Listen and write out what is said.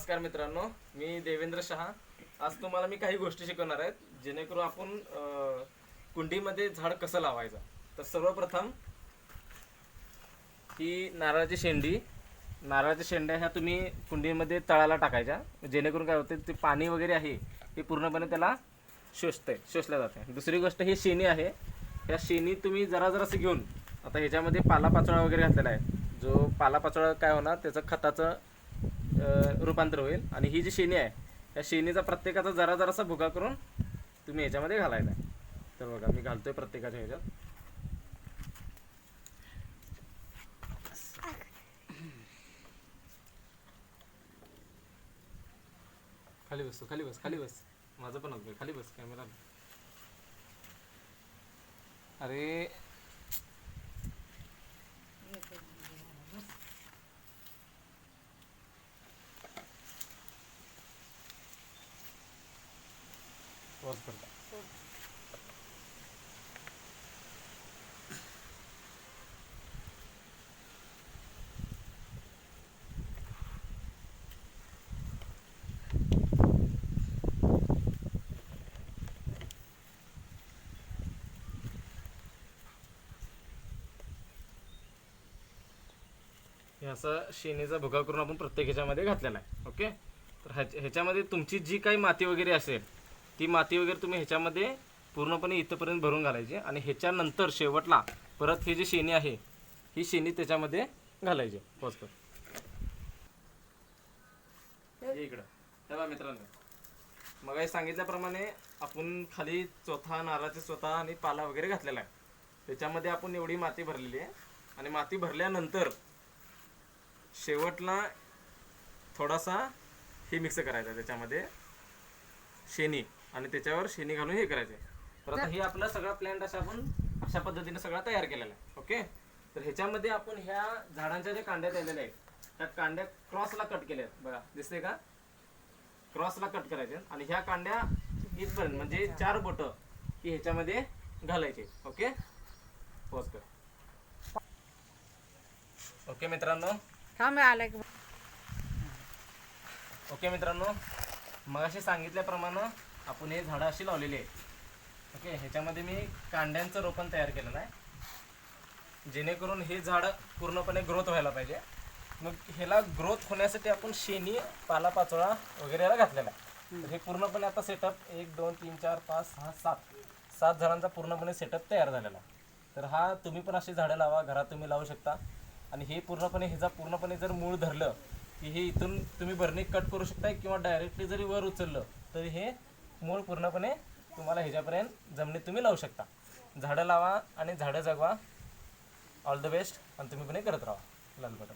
नमस्कार मित्रांनो, मी देवेंद्र शहा. आज तुम्हाला मी काही गोष्टी शिकवणार आहेत जेणेकरून आपण कुंडीमध्ये झाड कसं लावायचं. तर सर्वप्रथम ही नारळाची शेंड्या ह्या तुम्ही कुंडीमध्ये तळाला टाकायच्या, जेणेकरून काय होते ते पाणी वगैरे आहे हे पूर्णपणे त्याला शोषल्या जाते. दुसरी गोष्ट ही शेणी आहे. ह्या शेणी तुम्ही जरासं घेऊन आता ह्याच्यामध्ये पालापाचोळा वगैरे घातलेला आहे. जो पालापाचोळा काय होणार त्याचं खताचं रूपांतर होईल. आणि ही जी शेणी आहे या शेणीचा प्रत्येकाचा जरासा भुगा करून तुम्ही ह्याच्यामध्ये घालायचा आहे. तर बघा मी घालतोय प्रत्येकाच्या ह्याच्यात. खाली बस माझं पण होतं. खाली बस कॅमेरा. अरे पॉज करता. हे असं शेणीचा भुगा करून आपण प्रत्येक ह्याच्यामध्ये घातलेला आहे. ओके. तर ह्याच्यामध्ये तुमची जी काही माती वगैरे असेल ती माती वगैरे तुम्ही ह्याच्यामध्ये पूर्णपणे इथंपर्यंत भरून घालायची. आणि ह्याच्यानंतर शेवटला परत ही जी शेणी आहे ही शेणी त्याच्यामध्ये घालायची. पॉज कर. इकडं तेव्हा मित्रांनो मग हे सांगितल्याप्रमाणे आपण खाली नारळाचा चोथा आणि पाला वगैरे घातलेला आहे. त्याच्यामध्ये आपण एवढी माती भरलेली आहे. आणि माती भरल्यानंतर शेवटला थोडासा हे मिक्स करायचं त्याच्यामध्ये शेणी, आणि त्याच्यावर शेणी घालून हे करायचं. तर आता हे आपला सगळा प्लॅन्ट अशा पद्धतीने सगळा तयार केलेला आहे. ओके. तर ह्याच्यामध्ये आपण ह्या झाडांच्या ज्या कांड्या दिलेल्या आहेत त्या कांड्या क्रॉसला कट केल्या आहेत. बघा दिसते का? क्रॉसला कट करायचे. आणि ह्या कांड्या इथपर्यंत म्हणजे 4 बोटं की ह्याच्यामध्ये घालायचे. ओके. पॉज कर. ओके मित्रांनो. ओके मित्रांनो, मग असे सांगितल्याप्रमाणे आपण हे झाडं अशी लावलेली आहेत. ओके. ह्याच्यामध्ये मी कांड्यांचं रोपण तयार केलेलं आहे जेणेकरून हे झाड पूर्णपणे ग्रोथ व्हायला पाहिजे. मग ह्याला ग्रोथ होण्यासाठी आपण शेणी, पालापाचोळा वगैरे याला घातलेला आहे. तर हे पूर्णपणे आता सेटअप 1 2 3 4 5 6 7 झाडांचा पूर्णपणे सेटअप तयार झालेला आहे. तर हा तुम्ही पण अशी झाडं लावा, घरात तुम्ही लावू शकता. आणि हे पूर्णपणे जर मूळ धरलं की हे इथून तुम्ही बरणी कट करू शकता किंवा डायरेक्टली जरी वर उचललं तरी हे मूळ पूर्णपणे तुम्हाला ह्याच्यापर्यंत जमिनीत तुम्ही लावू शकता. झाडं लावा आणि झाडं जगवा. All the best. आणि तुम्ही पण हे करत राहा. लाल बटन.